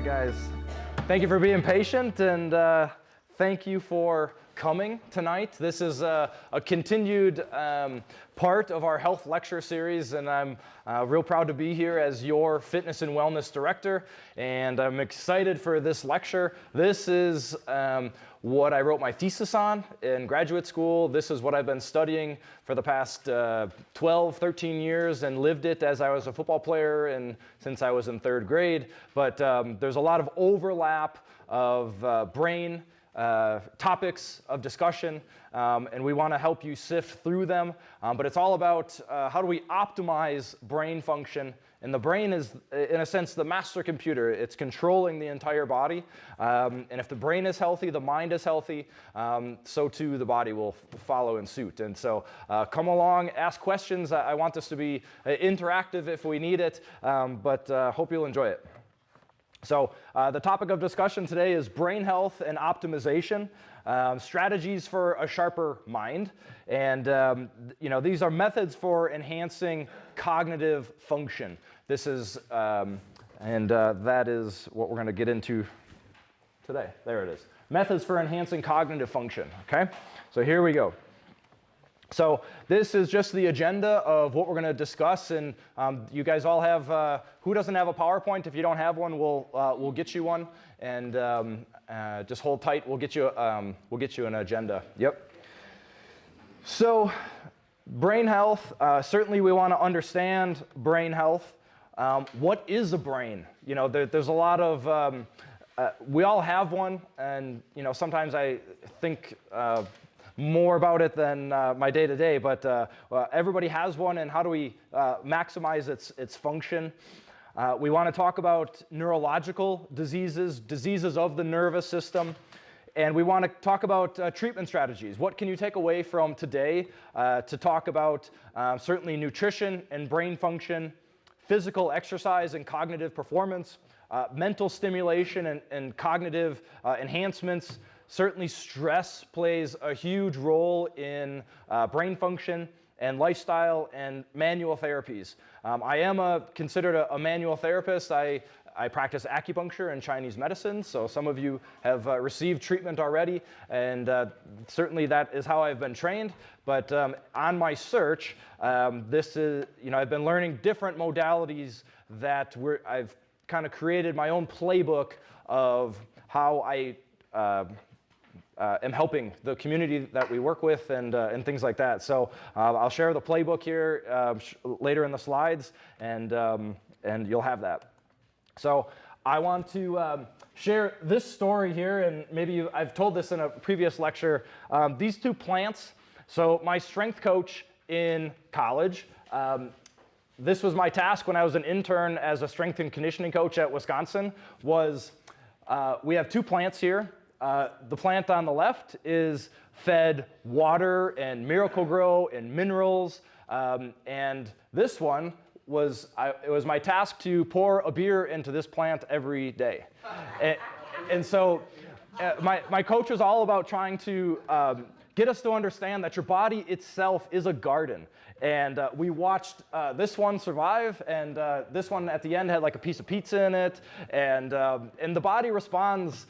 You guys, thank you for being patient, and thank you for coming tonight. This is a continued part of our health lecture series, and I'm real proud to be here as your fitness and wellness director, and I'm excited for this lecture. This is what I wrote my thesis on in graduate school. This is what I've been studying for the past 12, 13 years and lived it as I was a football player and since I was in third grade. But there's a lot of overlap of brain topics of discussion, and we want to help you sift through them. But it's all about how do we optimize brain function. And the brain is, in a sense, the master computer. It's controlling the entire body. And if the brain is healthy, the mind is healthy, so too the body will follow in suit. And so come along, ask questions. I want this to be interactive if we need it, but hope you'll enjoy it. So the topic of discussion today is brain health and optimization, strategies for a sharper mind. And these are methods for enhancing cognitive function. This is, that is what we're going to get into today. There it is. Methods for enhancing cognitive function, okay? So here we go. So this is just the agenda of what we're going to discuss, and you guys all have, who doesn't have a PowerPoint? If you don't have one, we'll get you one, and just hold tight. We'll get you an agenda. Yep. So brain health, certainly we want to understand brain health. What is a brain? You know, there's a lot of, we all have one, and sometimes I think more about it than my day-to-day, but everybody has one, and how do we maximize its function? We want to talk about neurological diseases of the nervous system, and we want to talk about treatment strategies. What can you take away from today to talk about certainly nutrition and brain function, physical exercise and cognitive performance, mental stimulation and cognitive enhancements. Certainly stress plays a huge role in brain function and lifestyle and manual therapies. I am considered a manual therapist. I practice acupuncture and Chinese medicine, so some of you have received treatment already, and certainly that is how I've been trained. But on my search, this is, I've been learning different modalities that I've kind of created my own playbook of how I am helping the community that we work with and things like that. So I'll share the playbook here later in the slides, and you'll have that. So I want to share this story here, and maybe I've told this in a previous lecture. These two plants, so my strength coach in college, this was my task when I was an intern as a strength and conditioning coach at Wisconsin, was we have two plants here. The plant on the left is fed water and Miracle-Gro and minerals, and this one was, it was my task to pour a beer into this plant every day. And so my coach was all about trying to get us to understand that your body itself is a garden. And we watched this one survive, and this one at the end had like a piece of pizza in it, and the body responds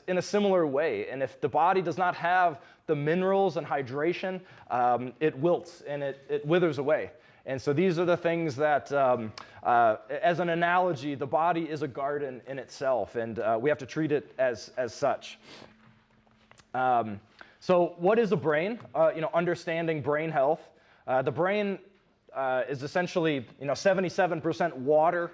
in a similar way. And if the body does not have the minerals and hydration, it wilts and it withers away. And so these are the things that, as an analogy, the body is a garden in itself, and we have to treat it as such. So what is a brain? Understanding brain health. The brain is essentially 77% water.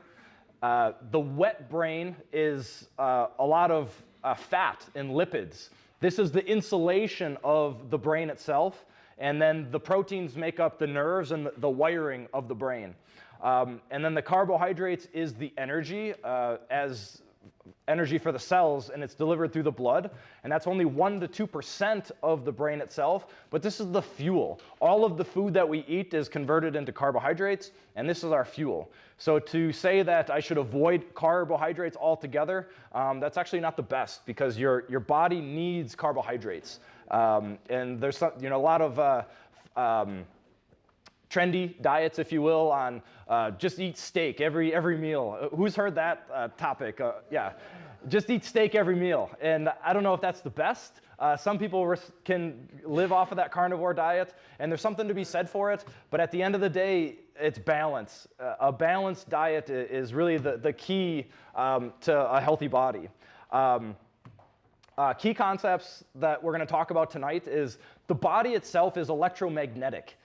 The wet brain is a lot of fat and lipids. This is the insulation of the brain itself, and then the proteins make up the nerves and the wiring of the brain. And then the carbohydrates is the energy, as energy for the cells, and it's delivered through the blood, and that's only 1% to 2% of the brain itself, but this is the fuel. All of the food that we eat is converted into carbohydrates, and this is our fuel. So to say that I should avoid carbohydrates altogether, that's actually not the best, because your body needs carbohydrates. And there's some, a lot of trendy diets, if you will, on just eat steak every meal. Who's heard that topic? Yeah, just eat steak every meal. And I don't know if that's the best. Some people can live off of that carnivore diet, and there's something to be said for it. But at the end of the day, it's balance. A balanced diet is really the key to a healthy body. Key concepts that we're going to talk about tonight is the body itself is electromagnetic.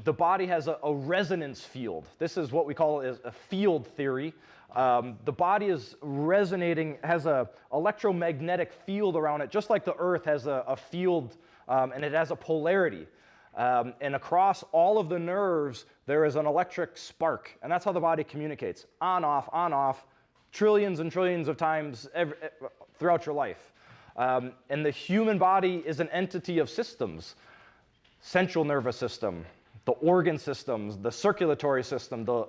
The body has a resonance field. This is what we call a field theory. The body is resonating, has an electromagnetic field around it, just like the Earth has a field, and it has a polarity. And across all of the nerves, there is an electric spark, and that's how the body communicates. On, off, trillions and trillions of times throughout your life. And the human body is an entity of systems. Central nervous system, the organ systems, the circulatory system, the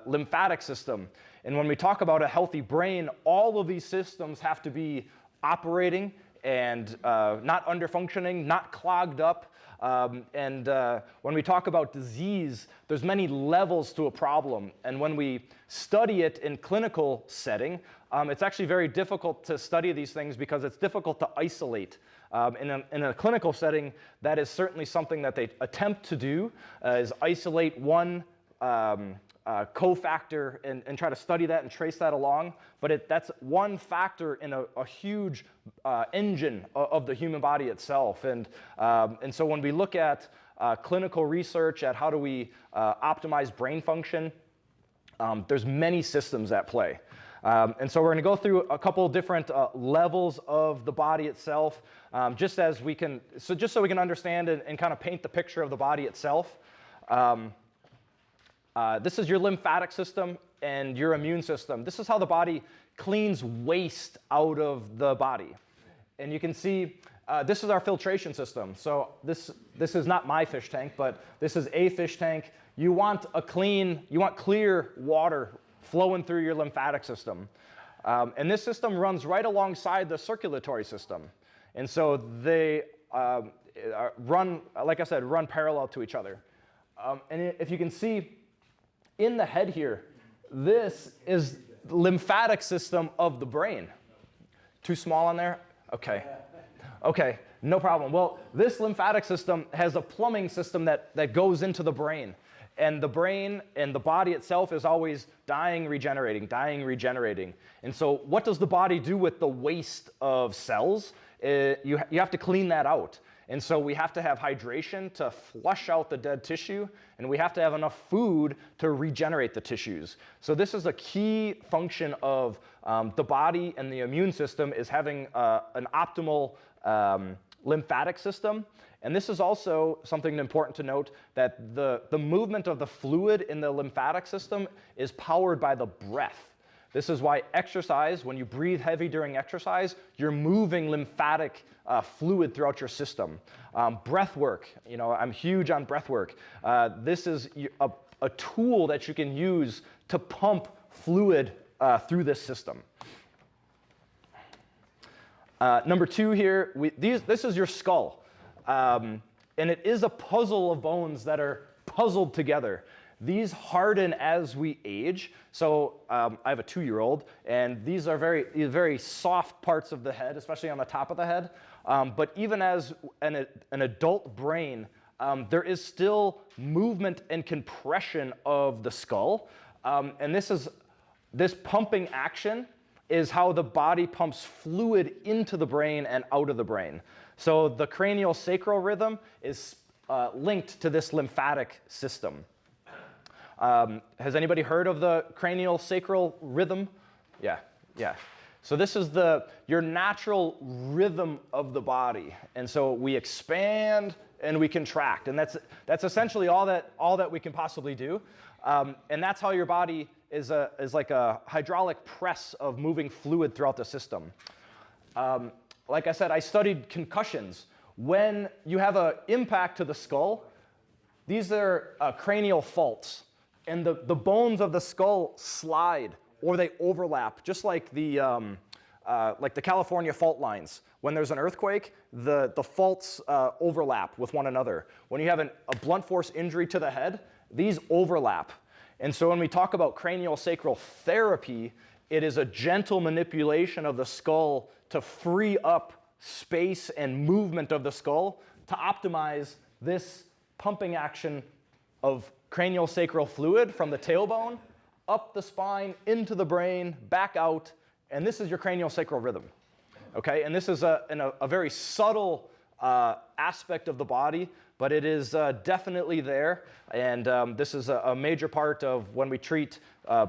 lymphatic system. And when we talk about a healthy brain, all of these systems have to be operating and not underfunctioning, not clogged up. When we talk about disease, there's many levels to a problem. And when we study it in clinical setting, it's actually very difficult to study these things because it's difficult to isolate. In a clinical setting, that is certainly something that they attempt to do, is isolate one cofactor and try to study that and trace that along. But that's one factor in a huge engine of the human body itself. And so when we look at clinical research at how do we optimize brain function, there's many systems at play. And so we're going to go through a couple different levels of the body itself, just so we can understand and kind of paint the picture of the body itself. This is your lymphatic system and your immune system. This is how the body cleans waste out of the body. And you can see this is our filtration system. So this is not my fish tank, but this is a fish tank. You want clear water flowing through your lymphatic system. And this system runs right alongside the circulatory system. And so they run parallel to each other. And if you can see in the head here, this is the lymphatic system of the brain. Too small on there? Okay, no problem. Well, this lymphatic system has a plumbing system that goes into the brain. And the brain and the body itself is always dying, regenerating. And so what does the body do with the waste of cells? You have to clean that out. And so we have to have hydration to flush out the dead tissue, and we have to have enough food to regenerate the tissues. So this is a key function of the body and the immune system, is having an optimal lymphatic system. And this is also something important to note, that the movement of the fluid in the lymphatic system is powered by the breath. This is why exercise, when you breathe heavy during exercise, you're moving lymphatic fluid throughout your system. Breath work, I'm huge on breath work. This is a tool that you can use to pump fluid through this system. Number two here, this is your skull. And it is a puzzle of bones that are puzzled together. These harden as we age. So I have a 2-year-old, and these are very soft parts of the head, especially on the top of the head. But even as an adult brain, there is still movement and compression of the skull. And this pumping action is how the body pumps fluid into the brain and out of the brain. So the cranial sacral rhythm is linked to this lymphatic system. Has anybody heard of the cranial sacral rhythm? Yeah. So this is your natural rhythm of the body. And so we expand and we contract. And that's essentially all that we can possibly do. And that's how your body is like a hydraulic press of moving fluid throughout the system. Like I said, I studied concussions. When you have an impact to the skull, these are cranial faults. And the bones of the skull slide, or they overlap, just like the like the California fault lines. When there's an earthquake, the faults overlap with one another. When you have a blunt force injury to the head, these overlap. And so when we talk about craniosacral therapy, it is a gentle manipulation of the skull to free up space and movement of the skull to optimize this pumping action of craniosacral fluid from the tailbone up the spine, into the brain, back out, and this is your craniosacral rhythm. Okay, and this is a very subtle aspect of the body, but it is definitely there, and this is a major part of when we treat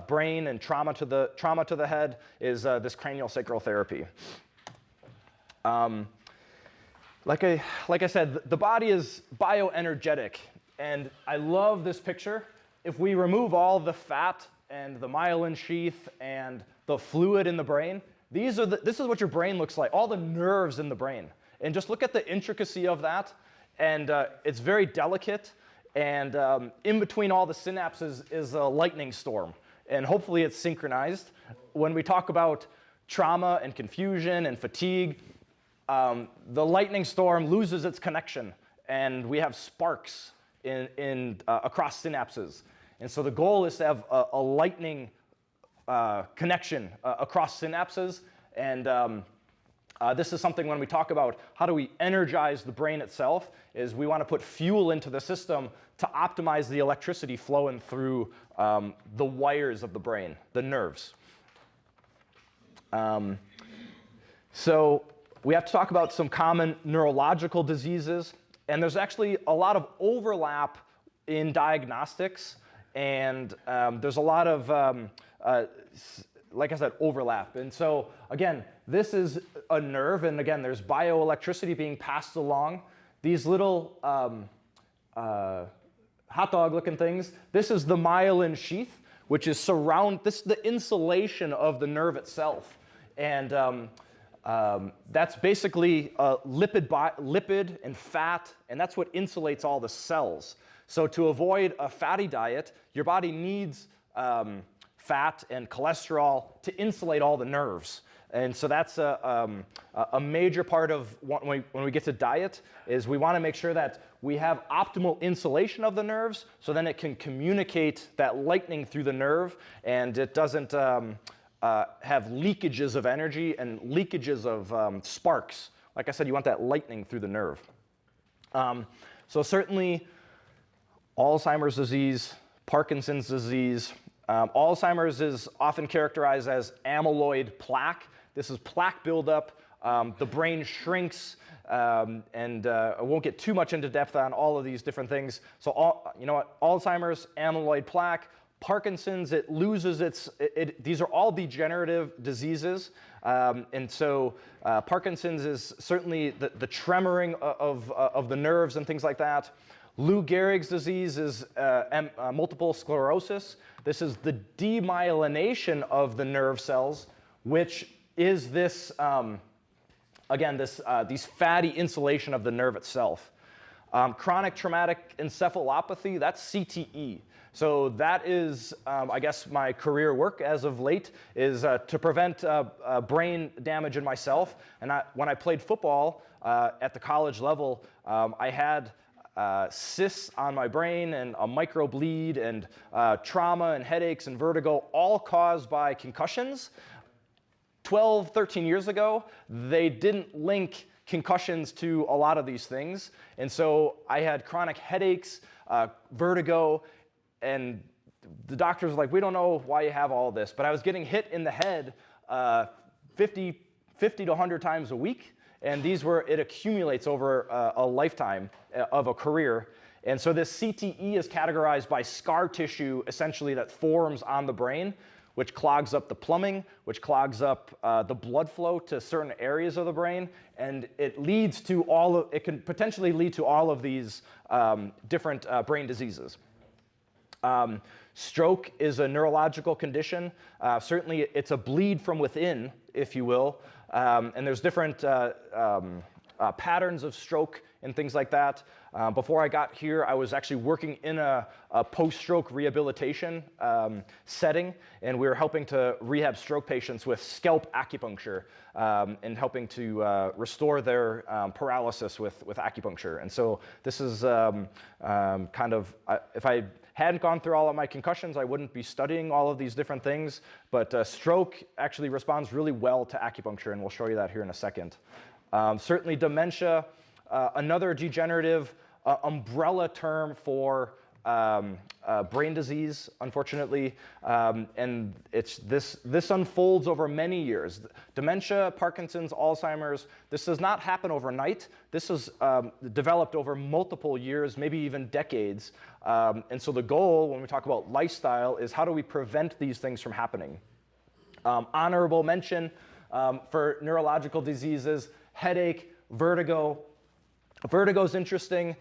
brain and trauma to the head is this craniosacral therapy. Like I said, the body is bioenergetic, and I love this picture. If we remove all the fat and the myelin sheath and the fluid in the brain, this is what your brain looks like, all the nerves in the brain. And just look at the intricacy of that, and it's very delicate, and in between all the synapses is a lightning storm, and hopefully it's synchronized. When we talk about trauma and confusion and fatigue, the lightning storm loses its connection, and we have sparks across synapses. And so the goal is to have a lightning connection across synapses, and this is something when we talk about how do we energize the brain itself, is we want to put fuel into the system to optimize the electricity flowing through the wires of the brain, the nerves. So we have to talk about some common neurological diseases, and there's actually a lot of overlap in diagnostics, and there's a lot of, like I said, overlap. And so again, this is a nerve, and again, there's bioelectricity being passed along. These little hot dog looking things, this is the myelin sheath, which is this is the insulation of the nerve itself. And that's basically lipid and fat, and that's what insulates all the cells. So to avoid a fatty diet, your body needs fat and cholesterol to insulate all the nerves. And so that's a major part of when we get to diet, is we want to make sure that we have optimal insulation of the nerves, so then it can communicate that lightning through the nerve, and it doesn't have leakages of energy and leakages of sparks. Like I said, you want that lightning through the nerve. So certainly Alzheimer's disease, Parkinson's disease. Alzheimer's is often characterized as amyloid plaque. This is plaque buildup. The brain shrinks, and I won't get too much into depth on all of these different things. So you know what? Alzheimer's, amyloid plaque. Parkinson's, it loses these are all degenerative diseases. And so Parkinson's is certainly the tremoring of the nerves and things like that. Lou Gehrig's disease is multiple sclerosis. This is the demyelination of the nerve cells, which is this, again, these fatty insulation of the nerve itself. Chronic traumatic encephalopathy, that's CTE. So that is, I guess, my career work as of late, is to prevent brain damage in myself. And when I played football at the college level, I had cysts on my brain and a microbleed and trauma and headaches and vertigo, all caused by concussions. 12, 13 years ago, they didn't link concussions to a lot of these things. And so I had chronic headaches, vertigo, and the doctors were like, we don't know why you have all this. But I was getting hit in the head 50 to 100 times a week. And it accumulates over a lifetime of a career. And so this CTE is categorized by scar tissue, essentially, that forms on the brain, which clogs up the plumbing, which clogs up the blood flow to certain areas of the brain. And it can potentially lead to all of these different brain diseases. Stroke is a neurological condition. Certainly, it's a bleed from within, if you will. And there's different patterns of stroke and things like that. Before I got here, I was actually working in a post-stroke rehabilitation setting, and we were helping to rehab stroke patients with scalp acupuncture and helping to restore their paralysis with acupuncture. And so this is kind of, if I hadn't gone through all of my concussions, I wouldn't be studying all of these different things, but stroke actually responds really well to acupuncture, and we'll show you that here in a second. Certainly dementia, another degenerative umbrella term for brain disease, unfortunately, and this unfolds over many years. Dementia, Parkinson's, Alzheimer's, this does not happen overnight. This is developed over multiple years, maybe even decades. And so the goal, when we talk about lifestyle, is how do we prevent these things from happening? Honorable mention for neurological diseases, headache, vertigo. Vertigo is interesting.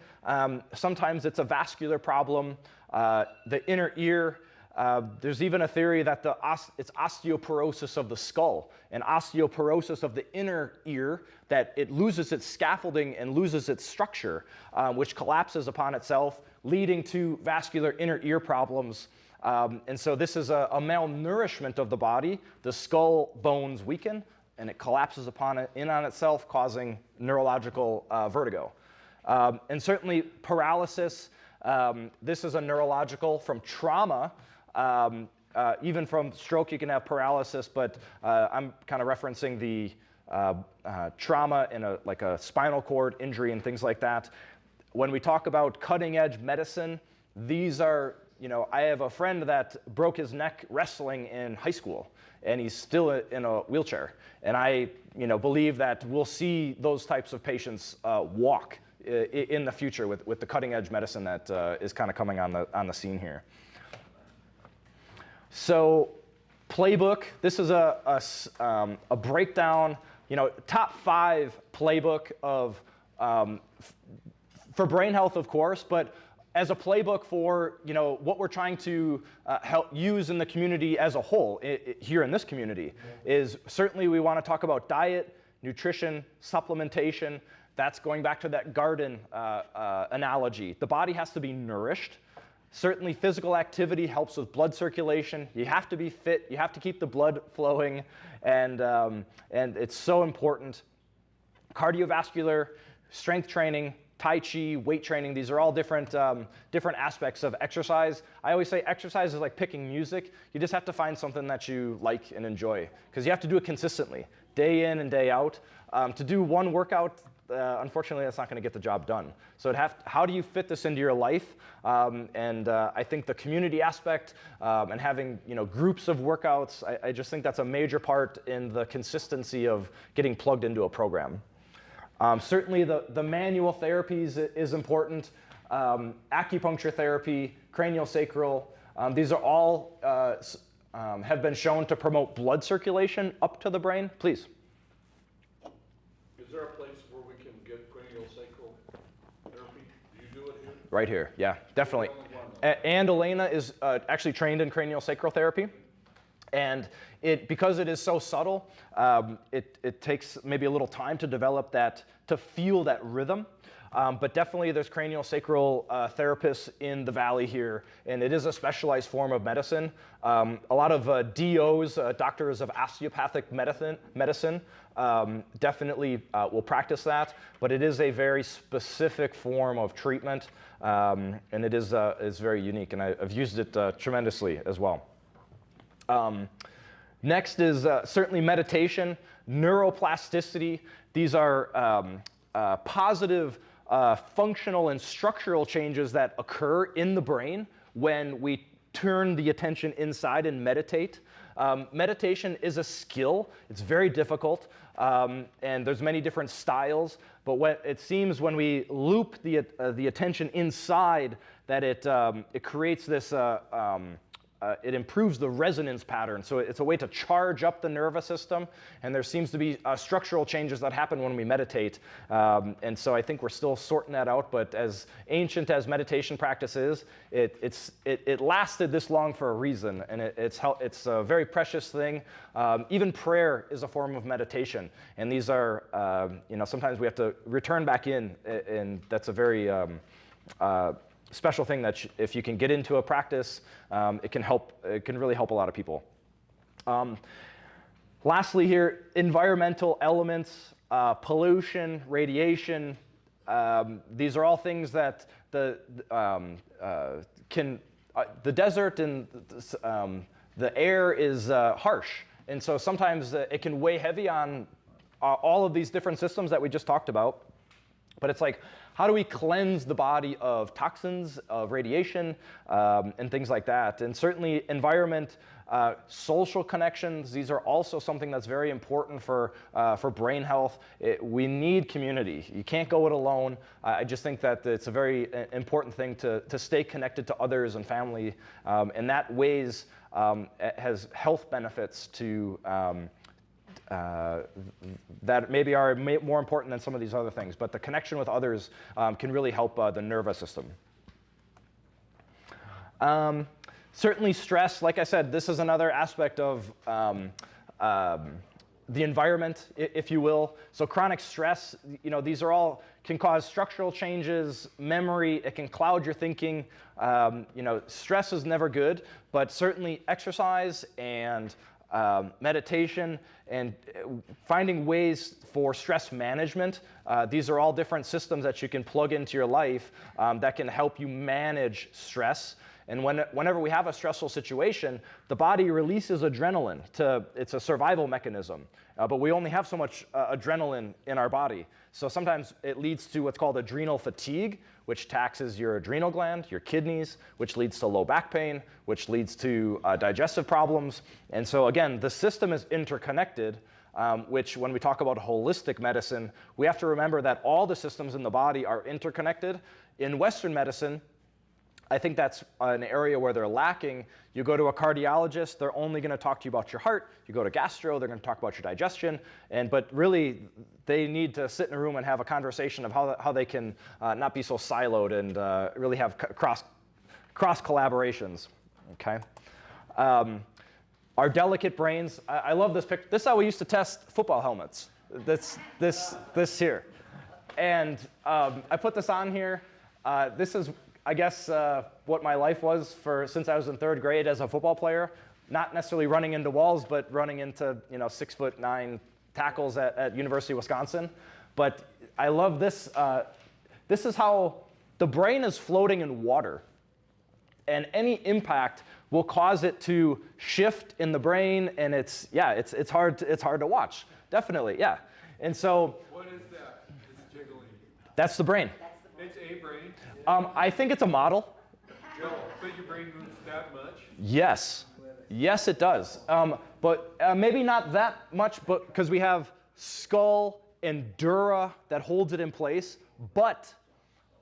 Sometimes it's a vascular problem. The inner ear, there's even a theory that it's osteoporosis of the skull and osteoporosis of the inner ear, that it loses its scaffolding and loses its structure, which collapses upon itself, leading to vascular inner ear problems. And so this is a malnourishment of the body. The skull bones weaken, and it collapses upon itself, causing neurological vertigo. And certainly paralysis, this is a neurological from trauma. Even from stroke you can have paralysis, but I'm kind of referencing the trauma in like a spinal cord injury and things like that. When we talk about cutting edge medicine, these are, I have a friend that broke his neck wrestling in high school, and he's still in a wheelchair. And I, believe that we'll see those types of patients walk in the future with the cutting edge medicine that is kind of coming on the scene here. So, playbook. This is a breakdown. Top 5 playbook of for brain health, of course, but as a playbook for what we're trying to help use in the community as a whole, here in this community, is certainly we want to talk about diet, nutrition, supplementation. That's going back to that garden analogy. The body has to be nourished. Certainly physical activity helps with blood circulation. You have to be fit. You have to keep the blood flowing, and it's so important. Cardiovascular, strength training, Tai Chi, weight training, these are all different aspects of exercise. I always say exercise is like picking music. You just have to find something that you like and enjoy, because you have to do it consistently, day in and day out. To do one workout, unfortunately, that's not going to get the job done. So how do you fit this into your life? I think the community aspect and having groups of workouts, I just think that's a major part in the consistency of getting plugged into a program. Certainly the manual therapies is important. Acupuncture therapy, craniosacral, these are all have been shown to promote blood circulation up to the brain. Please. Is there a place where we can get craniosacral therapy? Do you do it here? Right here, yeah, definitely. And Elena is actually trained in craniosacral therapy. And because it is so subtle, it takes maybe a little time to develop that, to feel that rhythm. But definitely there's craniosacral therapists in the valley here, and it is a specialized form of medicine. A lot of DOs, doctors of osteopathic medicine, definitely will practice that, but it is a very specific form of treatment, and it is very unique, and I've used it tremendously as well. Next is certainly meditation, neuroplasticity. These are positive functional and structural changes that occur in the brain when we turn the attention inside and meditate. Meditation is a skill. It's very difficult, and there's many different styles, but it seems when we loop the attention inside that it creates this it improves the resonance pattern. So it's a way to charge up the nervous system, and there seems to be structural changes that happen when we meditate. And so I think we're still sorting that out, but as ancient as meditation practice is, it lasted this long for a reason, and it's a very precious thing. Even prayer is a form of meditation, and these are, sometimes we have to return back in, and that's a very special thing that if you can get into a practice, it can really help a lot of people. Lastly here, environmental elements, pollution, radiation, these are all things that the desert and the air is harsh. And so sometimes it can weigh heavy on all of these different systems that we just talked about. But it's like, how do we cleanse the body of toxins, of radiation, and things like that? And certainly environment, social connections, these are also something that's very important for brain health. We need community. You can't go it alone. I just think that it's a very important thing to stay connected to others and family. And that has health benefits to that maybe are more important than some of these other things, but the connection with others can really help the nervous system. Certainly stress, like I said, this is another aspect of the environment, if you will. So chronic stress, these are all can cause structural changes, memory, it can cloud your thinking. Stress is never good, but certainly exercise and meditation and finding ways for stress management. These are all different systems that you can plug into your life that can help you manage stress. And whenever we have a stressful situation, the body releases adrenaline. It's a survival mechanism. But we only have so much adrenaline in our body. So sometimes it leads to what's called adrenal fatigue, which taxes your adrenal gland, your kidneys, which leads to low back pain, which leads to digestive problems. And so again, the system is interconnected, which when we talk about holistic medicine, we have to remember that all the systems in the body are interconnected. In Western medicine, I think that's an area where they're lacking. You go to a cardiologist, they're only going to talk to you about your heart. You go to gastro, they're going to talk about your digestion. But really, they need to sit in a room and have a conversation of how they can not be so siloed and really have cross collaborations. Okay. Our delicate brains. I love this picture. This is how we used to test football helmets. This here. And I put this on here. This is, I guess, what my life was since I was in 3rd grade as a football player. Not necessarily running into walls, but running into 6'9" tackles at University of Wisconsin. But I love this. This is how the brain is floating in water, and any impact will cause it to shift in the brain, and it's hard to watch. Definitely, yeah. And so. What is that? It's jiggling. That's the brain. It's a brain. I think it's a model. Joe, but your brain moves that much? Yes. Yes, it does. But maybe not that much, but because we have skull and dura that holds it in place. But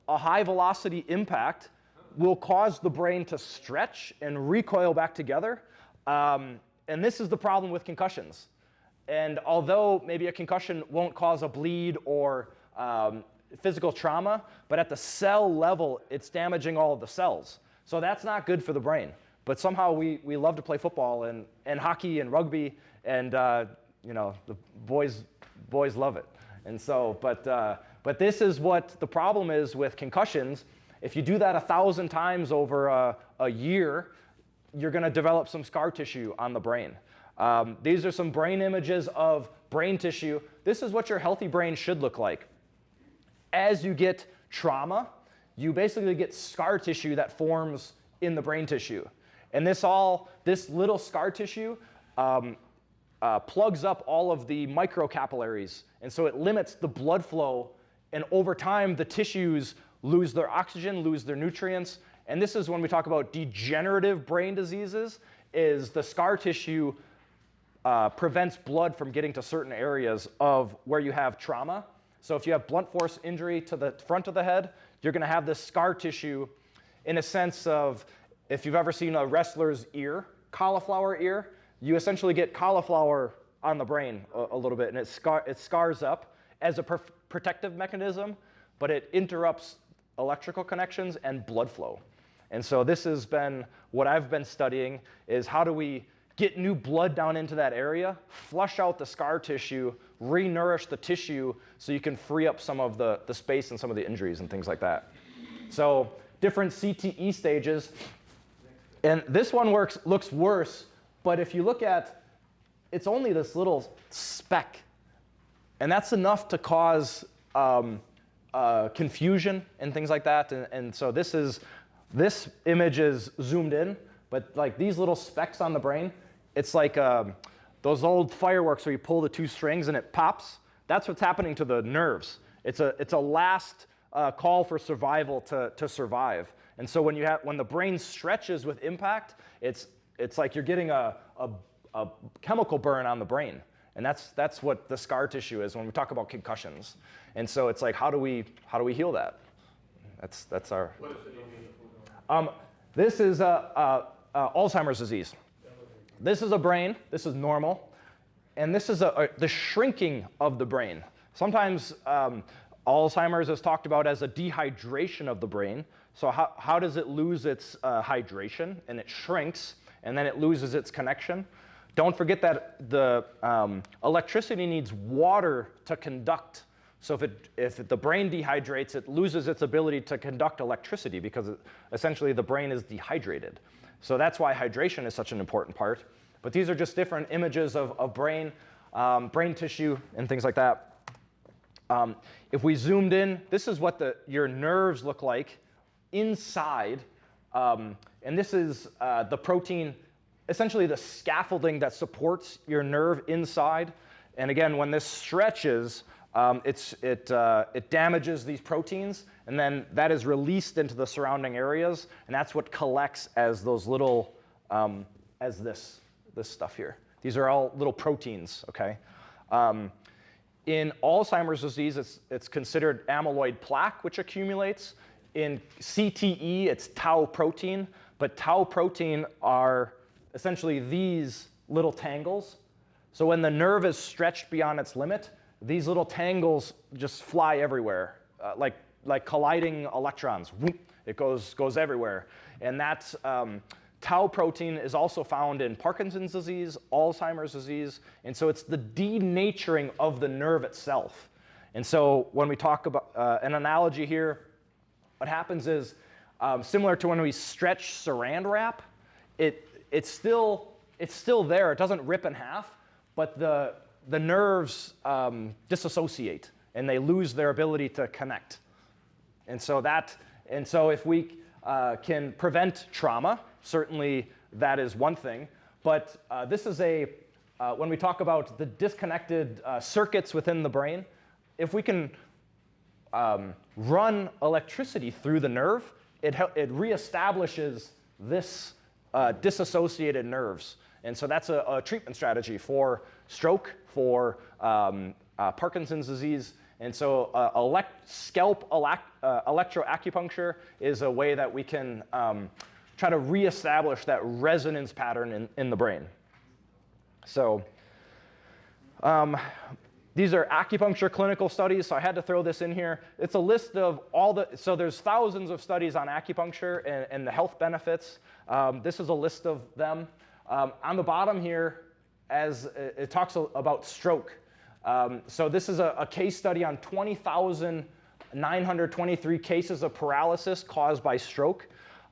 a high velocity impact will cause the brain to stretch and recoil back together. And this is the problem with concussions. And although maybe a concussion won't cause a bleed or physical trauma, but at the cell level, it's damaging all of the cells. So that's not good for the brain. But somehow we love to play football and hockey and rugby, and the boys love it. And so, but this is what the problem is with concussions. If you do that 1,000 times over a year, you're going to develop some scar tissue on the brain. These are some brain images of brain tissue. This is what your healthy brain should look like. As you get trauma, you basically get scar tissue that forms in the brain tissue. And this little scar tissue plugs up all of the microcapillaries. And so it limits the blood flow. And over time, the tissues lose their oxygen, lose their nutrients. And this is when we talk about degenerative brain diseases, is the scar tissue prevents blood from getting to certain areas of where you have trauma. So if you have blunt force injury to the front of the head, you're going to have this scar tissue in a sense of if you've ever seen a wrestler's ear, cauliflower ear, you essentially get cauliflower on the brain a little bit, and it scars up as a protective mechanism, but it interrupts electrical connections and blood flow. And so this has been what I've been studying, is how do we get new blood down into that area, flush out the scar tissue, re-nourish the tissue so you can free up some of the space and some of the injuries and things like that. So different CTE stages. And this one looks worse, but if you look at, it's only this little speck. And that's enough to cause confusion and things like that. And so this image is zoomed in, but like these little specks on the brain, it's like those old fireworks where you pull the two strings and it pops. That's what's happening to the nerves. It's a last call for survival to survive. And so when the brain stretches with impact, it's like you're getting a chemical burn on the brain. And that's what the scar tissue is when we talk about concussions. And so it's like, how do we heal that? That's our. What is it? This is Alzheimer's disease. This is a brain. This is normal, and this is the shrinking of the brain. Sometimes Alzheimer's is talked about as a dehydration of the brain. So how does it lose its hydration? And it shrinks, and then it loses its connection. Don't forget that the electricity needs water to conduct. So if the brain dehydrates, it loses its ability to conduct electricity because essentially the brain is dehydrated. So that's why hydration is such an important part. But these are just different images of brain tissue and things like that. If we zoomed in, this is what your nerves look like inside. And this is the protein, essentially the scaffolding that supports your nerve inside. And again, when this stretches, it damages these proteins, and then that is released into the surrounding areas, and that's what collects as those little, as this stuff here. These are all little proteins, okay? In Alzheimer's disease, it's considered amyloid plaque, which accumulates. In CTE, it's tau protein, but tau protein are essentially these little tangles. So when the nerve is stretched beyond its limit, these little tangles just fly everywhere, like colliding electrons. Whoop, it goes everywhere. And that's tau protein is also found in Parkinson's disease, Alzheimer's disease, and so it's the denaturing of the nerve itself. And so when we talk about an analogy here, what happens is similar to when we stretch saran wrap, it's still there. It doesn't rip in half, but the nerves disassociate and they lose their ability to connect. And so if we can prevent trauma, certainly that is one thing. But this is when we talk about the disconnected circuits within the brain, if we can run electricity through the nerve, it reestablishes this disassociated nerves. And so that's a treatment strategy for stroke, for Parkinson's disease. And so scalp electroacupuncture is a way that we can try to reestablish that resonance pattern in the brain. So these are acupuncture clinical studies, so I had to throw this in here. It's a list of so there's thousands of studies on acupuncture and the health benefits. This is a list of them. On the bottom here, as it talks about stroke. So this is a case study on 20,923 cases of paralysis caused by stroke.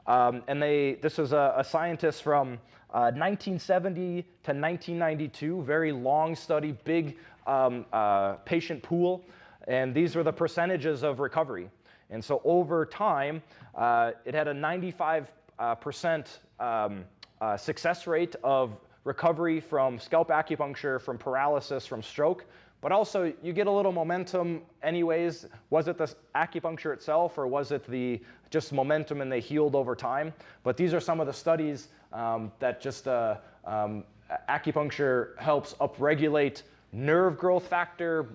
And this is a scientist from 1970 to 1992, very long study, big patient pool. And these were the percentages of recovery. And so over time, it had a 95% success rate of recovery from scalp acupuncture, from paralysis, from stroke. But also, you get a little momentum anyways. Was it the acupuncture itself, or was it just momentum and they healed over time? But these are some of the studies that just acupuncture helps upregulate nerve growth factor,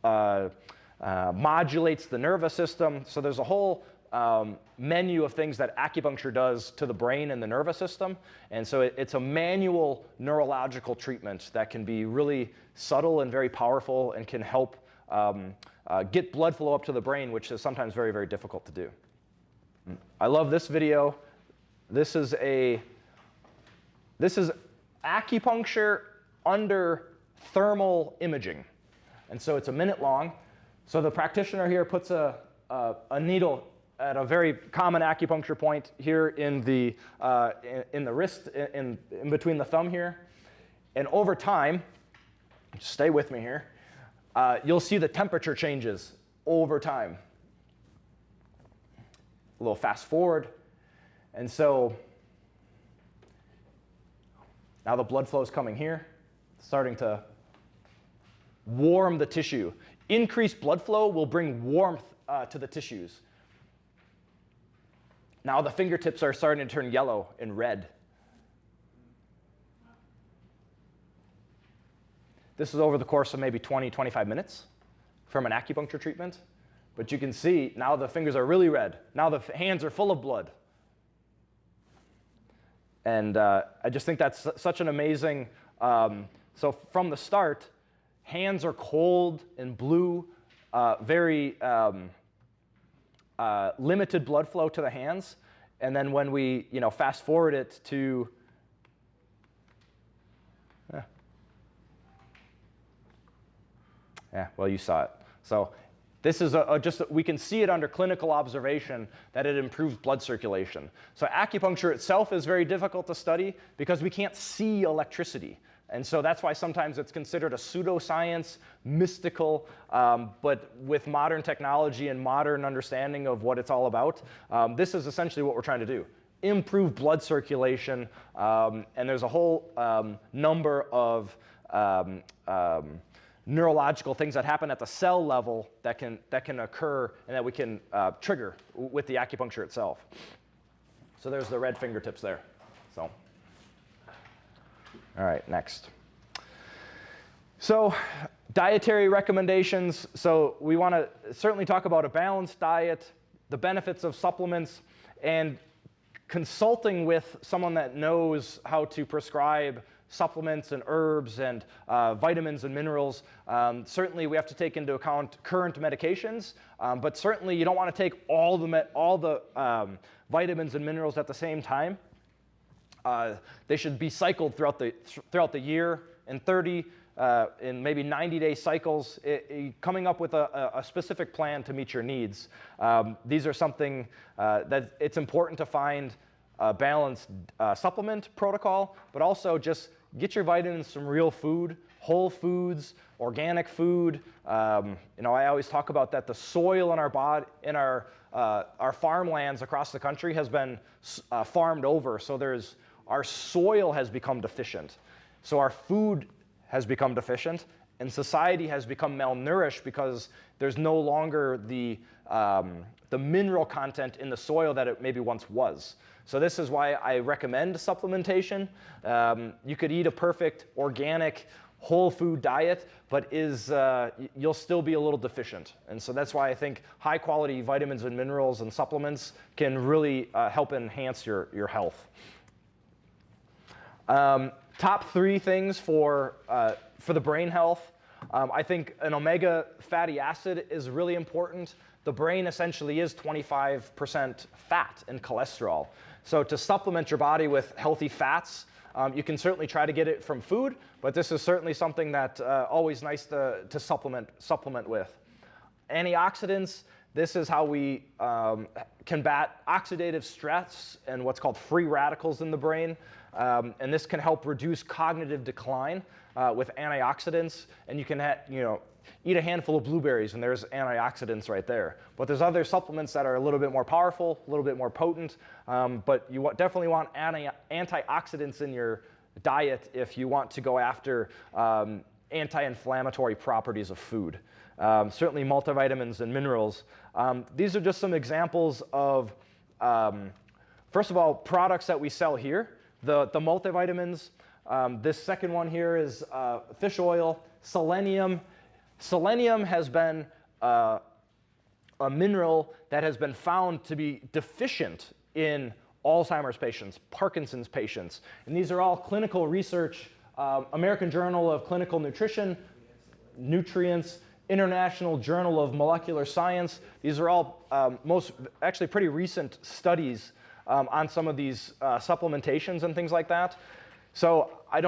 modulates the nervous system. So there's a whole menu of things that acupuncture does to the brain and the nervous system. And so it's a manual neurological treatment that can be really subtle and very powerful and can help get blood flow up to the brain, which is sometimes very, very difficult to do. I love this video. This is acupuncture under thermal imaging. And so it's a minute long. So the practitioner here puts a needle at a very common acupuncture point here in the wrist, in between the thumb here. And over time, just stay with me here, you'll see the temperature changes over time. A little fast forward. And so now the blood flow is coming here, starting to warm the tissue. Increased blood flow will bring warmth to the tissues. Now the fingertips are starting to turn yellow and red. This is over the course of maybe 20, 25 minutes from an acupuncture treatment. But you can see now the fingers are really red. Now the hands are full of blood. And I just think that's such an amazing, so from the start, hands are cold and blue, very limited blood flow to the hands. And then when we fast forward it to, well, you saw it. So this is we can see it under clinical observation that it improves blood circulation. So acupuncture itself is very difficult to study because we can't see electricity. And so that's why sometimes it's considered a pseudoscience, mystical, but with modern technology and modern understanding of what it's all about, this is essentially what we're trying to do. Improve blood circulation, and there's a whole number of neurological things that happen at the cell level that can occur and that we can trigger with the acupuncture itself. So there's the red fingertips there. So, all right, next. So dietary recommendations. So we want to certainly talk about a balanced diet, the benefits of supplements, and consulting with someone that knows how to prescribe supplements and herbs and vitamins and minerals. Certainly we have to take into account current medications, but certainly you don't want to take all the vitamins and minerals at the same time. They should be cycled throughout the year in 30, in maybe 90-day cycles, coming up with a specific plan to meet your needs. These are something that it's important to find a balanced supplement protocol, but also just get your vitamins from real food, whole foods, organic food. I always talk about that the soil in our body, in our farmlands across the country has been farmed over. So our soil has become deficient. So our food has become deficient, and society has become malnourished because there's no longer the mineral content in the soil that it maybe once was. So this is why I recommend supplementation. You could eat a perfect organic whole food diet, but you'll still be a little deficient. And so that's why I think high quality vitamins and minerals and supplements can really help enhance your health. Top 3 things for the brain health. I think an omega fatty acid is really important. The brain essentially is 25% fat and cholesterol. So to supplement your body with healthy fats, you can certainly try to get it from food, but this is certainly something that always nice to supplement with. Antioxidants, this is how we combat oxidative stress and what's called free radicals in the brain. And this can help reduce cognitive decline with antioxidants. And you can eat a handful of blueberries and there's antioxidants right there. But there's other supplements that are a little bit more powerful, a little bit more potent. But you definitely want antioxidants in your diet if you want to go after anti-inflammatory properties of food. Certainly multivitamins and minerals. These are just some examples of, first of all, products that we sell here. The multivitamins, this second one here is fish oil, selenium. Selenium has been a mineral that has been found to be deficient in Alzheimer's patients, Parkinson's patients. And these are all clinical research, American Journal of Clinical Nutrition, Nutrients, International Journal of Molecular Science. These are all actually pretty recent studies on some of these supplementations and things like that. So I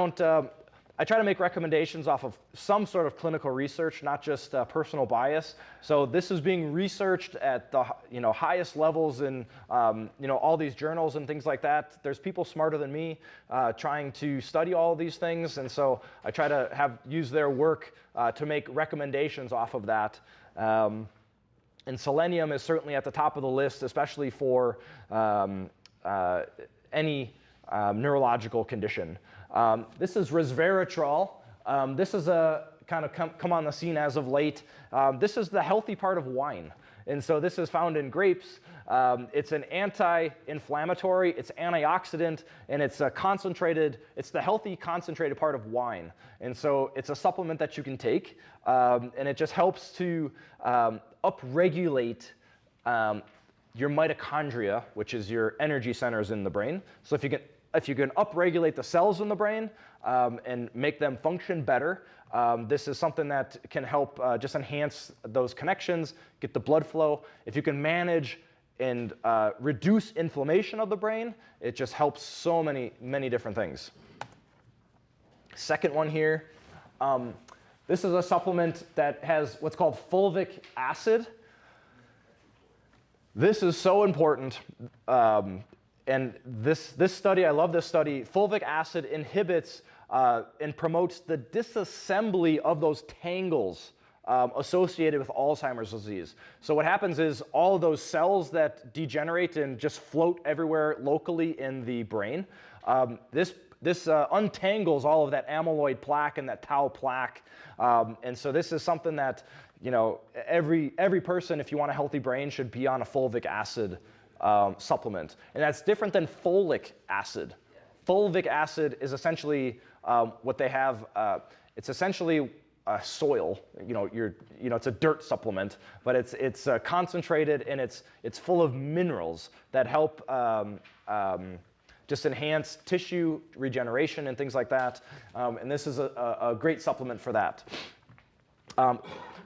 try to make recommendations off of some sort of clinical research, not just personal bias. So this is being researched at the highest levels in all these journals and things like that. There's people smarter than me trying to study all of these things, and so I try to use their work to make recommendations off of that. And selenium is certainly at the top of the list, especially for any neurological condition. This is resveratrol. This is kind of come on the scene as of late. This is the healthy part of wine. And so this is found in grapes. It's an anti-inflammatory, it's antioxidant, and it's it's the healthy concentrated part of wine. And so it's a supplement that you can take, and it just helps to upregulate your mitochondria, which is your energy centers in the brain. So if you can upregulate the cells in the brain and make them function better, this is something that can help just enhance those connections, get the blood flow. If you can manage and reduce inflammation of the brain, it just helps so many different things. Second one here, this is a supplement that has what's called fulvic acid. This is so important. And this study, I love this study. Fulvic acid inhibits and promotes the disassembly of those tangles associated with Alzheimer's disease. So what happens is all of those cells that degenerate and just float everywhere locally in the brain, this untangles all of that amyloid plaque and that tau plaque. And so this is something that every person, if you want a healthy brain, should be on a fulvic acid supplement. And that's different than folic acid. Fulvic acid is essentially what they have. It's essentially soil. It's a dirt supplement, but it's concentrated and it's full of minerals that help just enhance tissue regeneration and things like that. And this is a great supplement for that.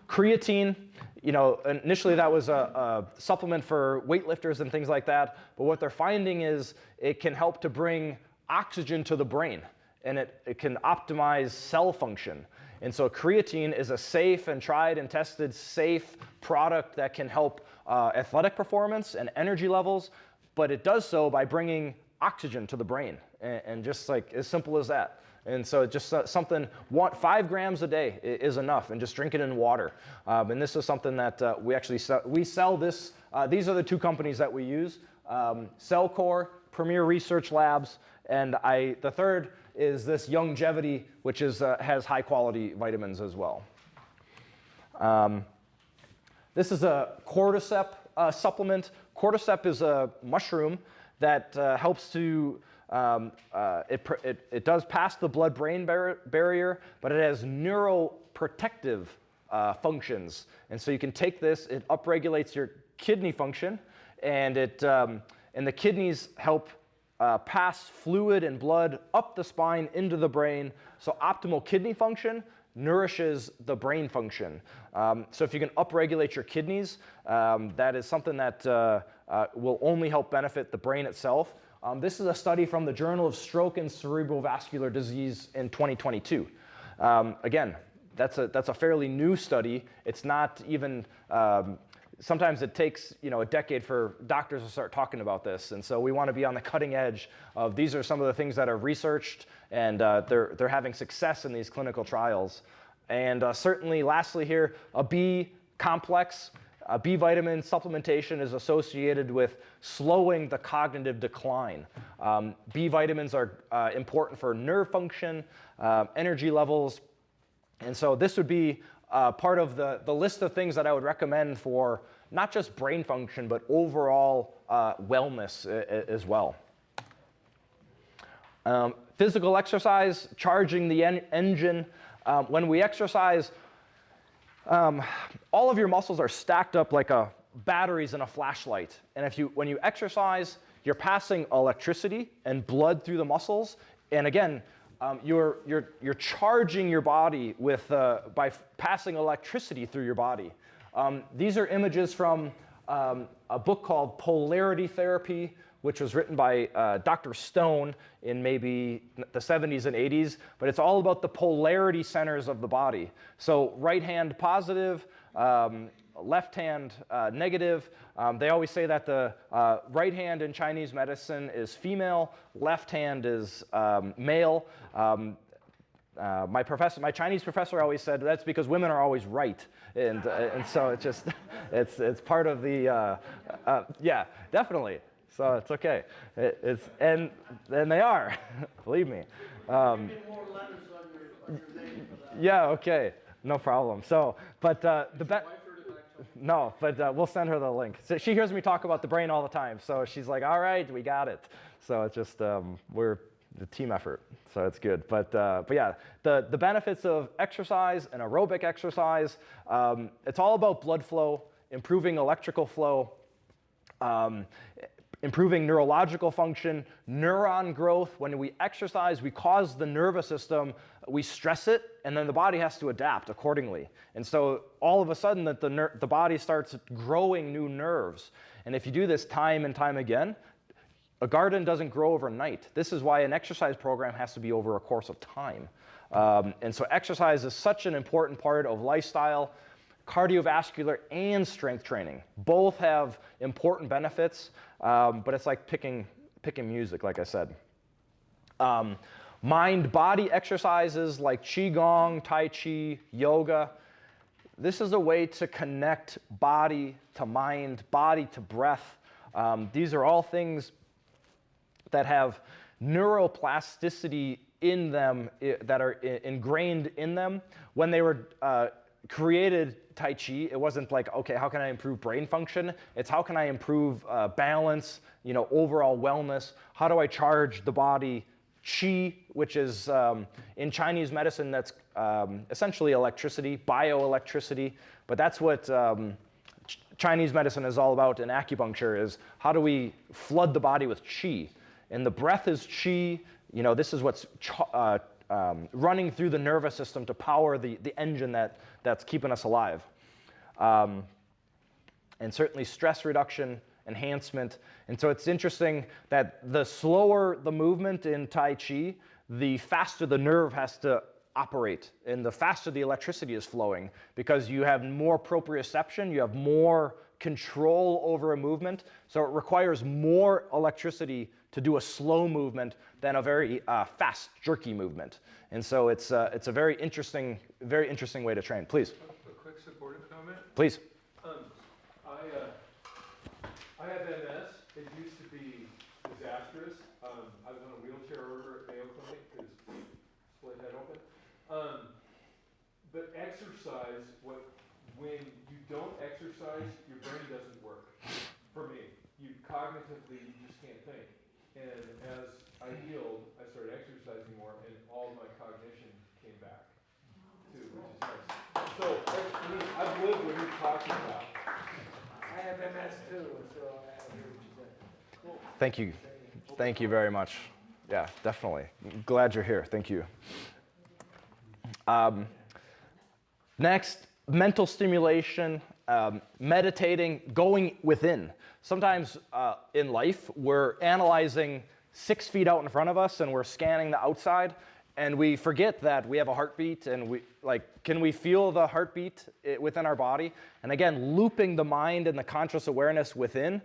Creatine. Initially that was a supplement for weightlifters and things like that, but what they're finding is it can help to bring oxygen to the brain, and it can optimize cell function. And so creatine is a safe and tried and tested safe product that can help athletic performance and energy levels, but it does so by bringing oxygen to the brain, and just like as simple as that. And so just something, 5 grams a day is enough, and just drink it in water. And this is something that we actually sell. We sell this. These are the two companies that we use, Cellcore, Premier Research Labs, and the third is this Longevity, which has high quality vitamins as well. This is a cordyceps supplement. Cordyceps is a mushroom that helps to it does pass the blood-brain barrier, but it has neuroprotective functions. And so you can take this, it upregulates your kidney function, and the kidneys help pass fluid and blood up the spine into the brain. So optimal kidney function nourishes the brain function. So if you can upregulate your kidneys, that is something that will only help benefit the brain itself. This is a study from the Journal of Stroke and Cerebrovascular Disease in 2022. Again, that's a fairly new study. It's not even, sometimes it takes a decade for doctors to start talking about this. And so we want to be on the cutting edge of these are some of the things that are researched, and they're having success in these clinical trials. And certainly, lastly here, a B complex. B vitamin supplementation is associated with slowing the cognitive decline. B vitamins are important for nerve function, energy levels, and so this would be part of the list of things that I would recommend for not just brain function, but overall wellness as well. Physical exercise, charging the engine. When we exercise, all of your muscles are stacked up like a batteries in a flashlight. And when you exercise, you're passing electricity and blood through the muscles. And again, you're charging your body by passing electricity through your body. These are images from a book called Polarity Therapy, which was written by Dr. Stone in maybe the 70s and 80s. But it's all about the polarity centers of the body. So right hand positive, left hand negative. They always say that the right hand in Chinese medicine is female, left hand is male. My Chinese professor always said that's because women are always right, and so it's part of the yeah, definitely. So it's okay. And they are, believe me. More letters on your name for that. Yeah, okay, no problem. So, but no, but we'll send her the link. So she hears me talk about the brain all the time, so she's like, all right, we got it. So it's just we're the team effort, so it's good. But yeah, the benefits of exercise and aerobic exercise, it's all about blood flow, improving electrical flow, improving neurological function, neuron growth. When we exercise, we cause the nervous system, we stress it, and then the body has to adapt accordingly. And so all of a sudden that the body starts growing new nerves. And if you do this time and time again, a garden doesn't grow overnight. This is why an exercise program has to be over a course of time. And so exercise is such an important part of lifestyle. Cardiovascular and strength training both have important benefits, but it's like picking music, like I said. Mind-body exercises like Qigong, Tai Chi, yoga. This is a way to connect body to mind, body to breath. These are all things that have neuroplasticity in them, that are ingrained in them. When they were created Tai Chi, it wasn't like, okay, how can I improve brain function? It's how can I improve balance, overall wellness? How do I charge the body? Qi, which is in Chinese medicine, that's essentially electricity, bioelectricity. But that's what Chinese medicine is all about, and acupuncture is how do we flood the body with qi? And the breath is qi. This is what's running through the nervous system to power the engine that's keeping us alive. And certainly stress reduction, enhancement. And so it's interesting that the slower the movement in Tai Chi, the faster the nerve has to operate and the faster the electricity is flowing, because you have more proprioception, you have more control over a movement. So it requires more electricity to do a slow movement than a very fast, jerky movement. And so it's a very interesting way to train. Please. A quick supportive comment. Please. I have MS. It used to be disastrous. I was on a wheelchair order at Mayo Clinic because split head open. But exercise, when you don't exercise, your brain doesn't work. For me, cognitively you just can't think. And as I healed, I started exercising more, and all my cognition came back too, which is nice. So I've lived what you're talking about. I have MS too, so I hear what you said. Cool. Thank you. Thank you very much. Yeah, definitely. Glad you're here. Thank you. Next, mental stimulation, meditating, going within. Sometimes in life, we're analyzing 6 feet out in front of us and we're scanning the outside, and we forget that we have a heartbeat, and can we feel the heartbeat within our body? And again, looping the mind and the conscious awareness within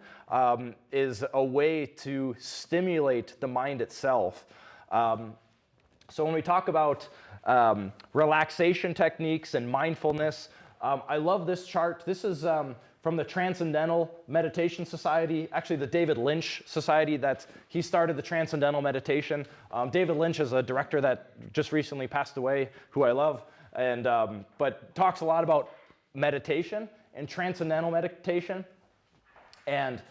is a way to stimulate the mind itself. So when we talk about relaxation techniques and mindfulness, I love this chart. This is from the Transcendental Meditation Society, actually the David Lynch Society. He started the Transcendental Meditation. David Lynch is a director that just recently passed away, who I love, and but talks a lot about meditation and transcendental meditation. And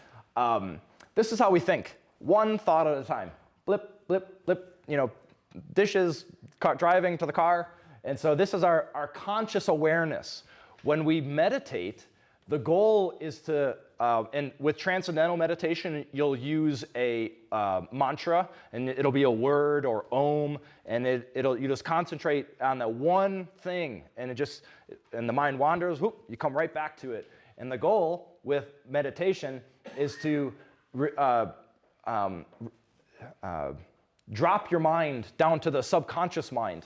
this is how we think, one thought at a time. Blip, blip, blip, dishes, driving to the car. And so this is our conscious awareness. When we meditate, The goal is to, and with transcendental meditation, you'll use a mantra, and it'll be a word or om, and you just concentrate on the one thing, and and the mind wanders, whoop, you come right back to it. And the goal with meditation is to drop your mind down to the subconscious mind,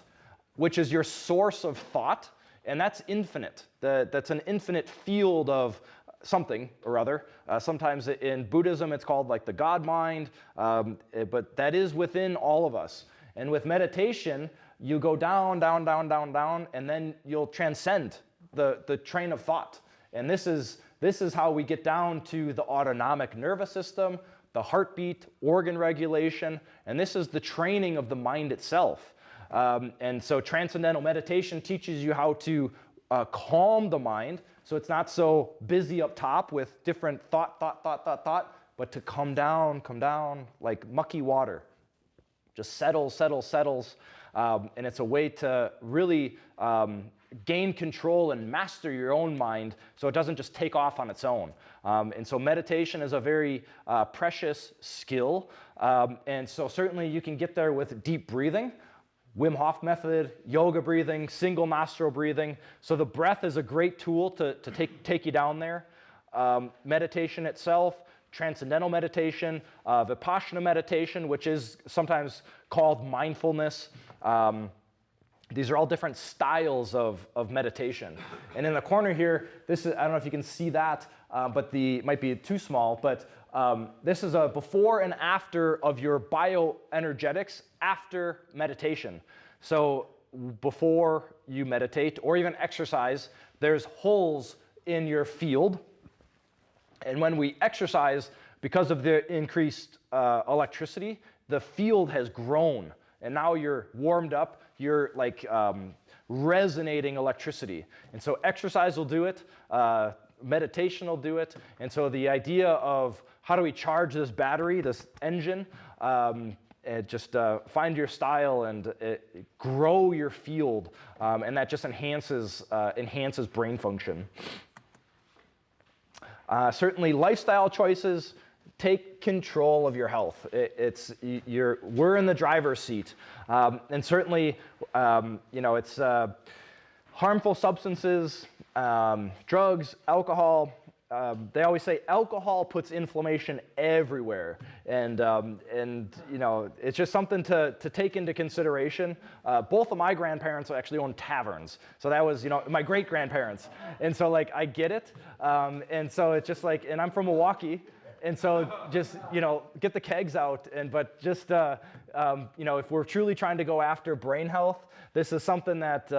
which is your source of thought, and that's infinite. That's an infinite field of something or other. Sometimes in Buddhism it's called like the God mind, but that is within all of us. And with meditation, you go down, down, down, down, down, and then you'll transcend the train of thought. And this is how we get down to the autonomic nervous system, the heartbeat, organ regulation, and this is the training of the mind itself. And so transcendental meditation teaches you how to calm the mind, so it's not so busy up top with different thought, but to come down like mucky water. Just settles. And it's a way to really gain control and master your own mind so it doesn't just take off on its own. And so meditation is a very precious skill. And so certainly you can get there with deep breathing. Wim Hof method, yoga breathing, single nostril breathing. So the breath is a great tool to take you down there. Meditation itself, transcendental meditation, vipassana meditation, which is sometimes called mindfulness. These are all different styles of meditation. And in the corner here, this is, I don't know if you can see that, but it might be too small, but this is a before and after of your bioenergetics after meditation. So before you meditate or even exercise, there's holes in your field. And when we exercise, because of the increased electricity, the field has grown. And now you're warmed up, you're like resonating electricity. And so exercise will do it, meditation will do it. And so the idea of how do we charge this battery, this engine, just find your style and grow your field, and that just enhances brain function. Certainly lifestyle choices, take control of your health. We're in the driver's seat, and certainly, it's harmful substances, drugs, alcohol. They always say alcohol puts inflammation everywhere, and it's just something to take into consideration. Both of my grandparents actually owned taverns, so that was my great grandparents, and so like I get it, and so it's just like, and I'm from Milwaukee. And so just, get the kegs out, but just, if we're truly trying to go after brain health, this is something that,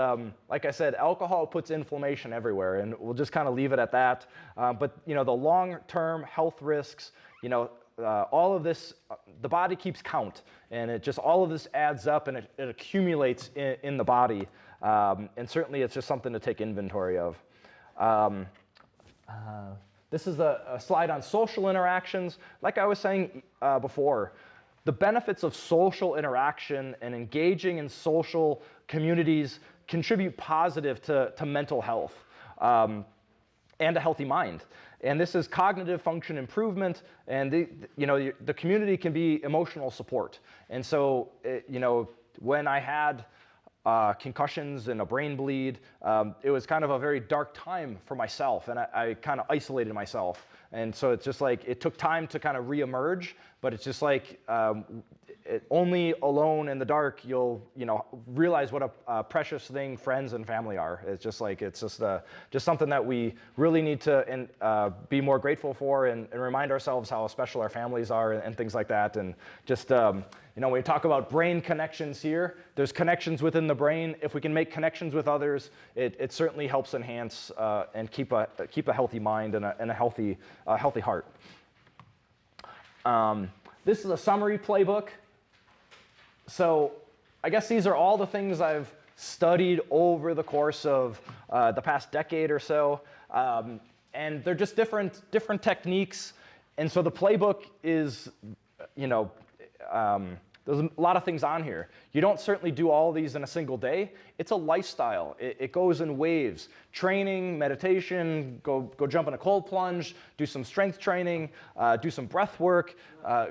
like I said, alcohol puts inflammation everywhere, and we'll just kind of leave it at that. But, the long-term health risks, all of this, the body keeps count, and all of this adds up, and it accumulates in the body. And certainly it's just something to take inventory of. This is a slide on social interactions. Like I was saying before, the benefits of social interaction and engaging in social communities contribute positive to mental health and a healthy mind. And this is cognitive function improvement, and the community can be emotional support. And so, when I had concussions and a brain bleed, it was kind of a very dark time for myself, and I kind of isolated myself. And so it's just like, it took time to kind of reemerge, but it's just like, only alone in the dark, you'll realize what a precious thing friends and family are. It's just like, it's just something that we really need to be more grateful for, and remind ourselves how special our families are, and things like that. And just, when we talk about brain connections here, there's connections within the brain. If we can make connections with others, it certainly helps enhance and keep a healthy mind and a healthy heart. This is a summary playbook. So I guess these are all the things I've studied over the course of the past decade or so. And they're just different techniques. And so the playbook is, the There's a lot of things on here. You don't certainly do all of these in a single day. It's a lifestyle. It goes in waves. Training, meditation, go jump in a cold plunge, do some strength training, do some breath work,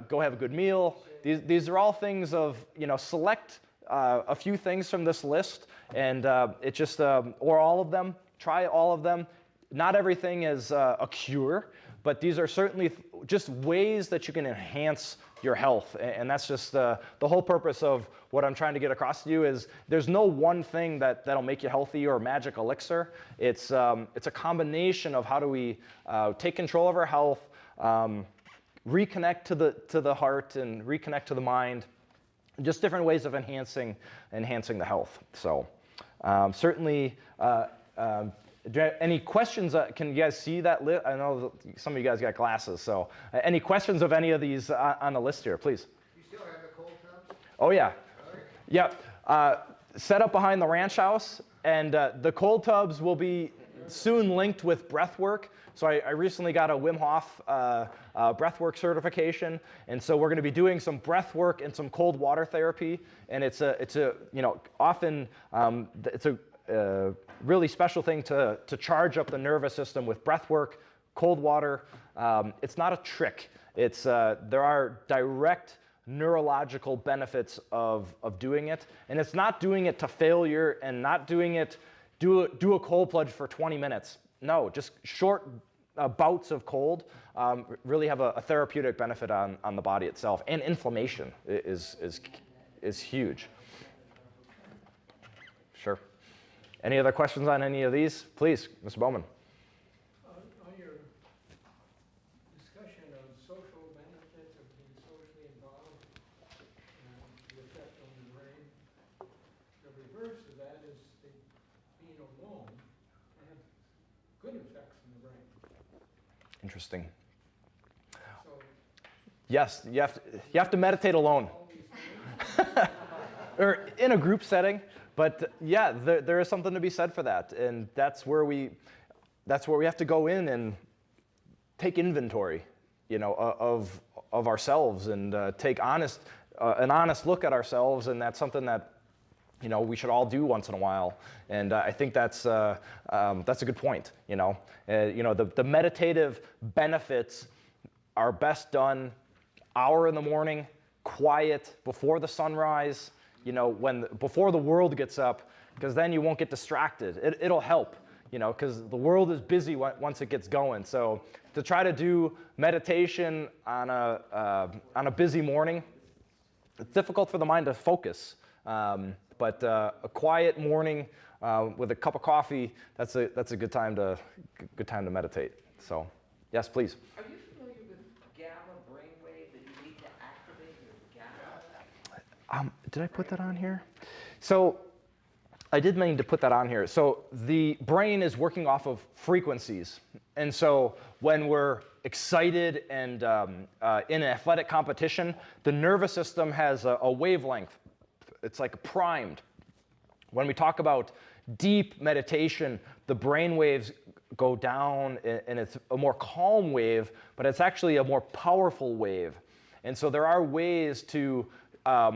go have a good meal. These are all things of, select a few things from this list, and it just, or all of them, try all of them. Not everything is a cure, but these are certainly just ways that you can enhance your health. And that's just the whole purpose of what I'm trying to get across to you is there's no one thing that'll make you healthy or magic elixir. It's a combination of how do we take control of our health, reconnect to the heart and reconnect to the mind, just different ways of enhancing the health. So certainly, any questions? Can you guys see that list? I know some of you guys got glasses, so any questions of any of these on the list here, please? You still have the cold tubs? Oh yeah, Okay. yep. Set up behind the ranch house, and the cold tubs will be soon linked with breath work. So I recently got a Wim Hof breath work certification, and so we're going to be doing some breath work and some cold water therapy. And it's a really special thing to charge up the nervous system with breath work, cold water. It's not a trick. There are direct neurological benefits of doing it, and it's not doing it to failure and not doing it. Do a cold plunge for 20 minutes. No, just short bouts of cold really have a therapeutic benefit on the body itself, and inflammation is huge. Sure. Any other questions on any of these? Please, Mr. Bowman. On your discussion of social benefits of being socially involved and the effect on the brain, the reverse of that is being alone can have good effects on the brain. Interesting. So Yes, you have to meditate alone. all these things, Or in a group setting, but yeah, there is something to be said for that, and that's where we have to go in and take inventory, of ourselves and take an honest look at ourselves, and that's something that we should all do once in a while, and I think that's a good point. The meditative benefits are best done hour in the morning, quiet, before the sunrise. Before the world gets up, because then you won't get distracted. It'll help, because the world is busy once it gets going. So to try to do meditation on a busy morning, it's difficult for the mind to focus. But a quiet morning with a cup of coffee, that's a good time to meditate. So yes, please. Are you familiar with gamma brainwave that you need to activate your gamma? Did I put that on here? So I did mean to put that on here. So the brain is working off of frequencies. And so when we're excited and in an athletic competition, the nervous system has a wavelength. It's like primed. When we talk about deep meditation, the brain waves go down and it's a more calm wave, but it's actually a more powerful wave. And so there are ways to,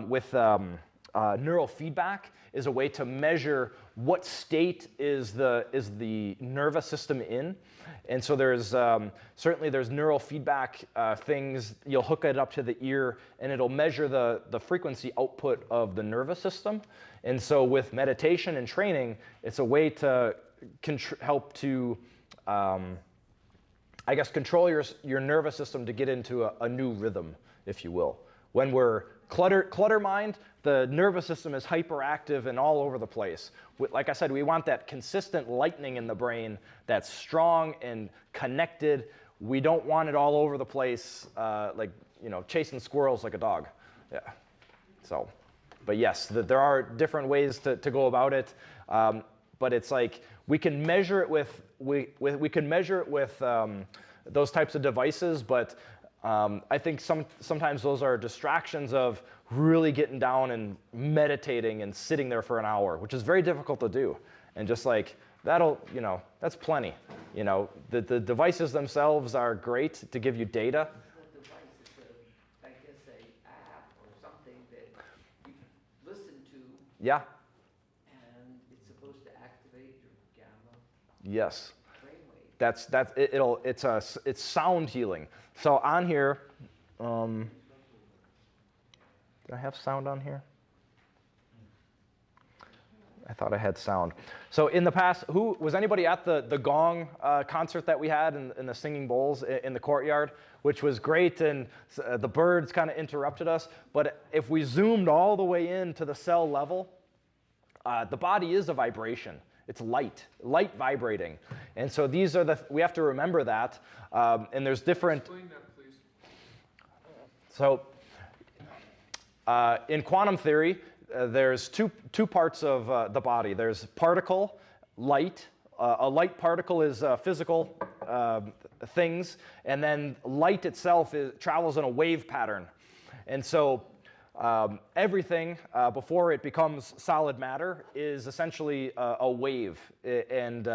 with neural feedback is a way to measure what state is the nervous system in. And so there's certainly there's neural feedback things. You'll hook it up to the ear and it'll measure the frequency output of the nervous system. And so with meditation and training, it's a way to help to I guess control your nervous system to get into a new rhythm, if you will. When we're clutter mind, the nervous system is hyperactive and all over the place. Like I said, we want that consistent lightning in the brain that's strong and connected. We don't want it all over the place, like chasing squirrels like a dog. Yeah. So, but yes, there are different ways to go about it. But it's like we can measure it with those types of devices, but I think sometimes those are distractions of really getting down and meditating and sitting there for an hour, which is very difficult to do. And just like that's plenty. The devices themselves are great to give you data. The device is I guess, a app or something that Yeah. And it's supposed to activate your gamma Yes. brainwave. It's sound healing. So on here, do I have sound on here? I thought I had sound. So in the past, was anybody at the gong concert that we had in the Singing Bowls in the courtyard, which was great, and the birds kind of interrupted us. But if we zoomed all the way into the cell level, the body is a vibration. It's light vibrating. And so we have to remember that. And there's different. Explain that, please. So in quantum theory, there's two parts of the body. There's particle, light. A light particle is physical things, and then light itself travels in a wave pattern. And so everything before it becomes solid matter is essentially a wave. And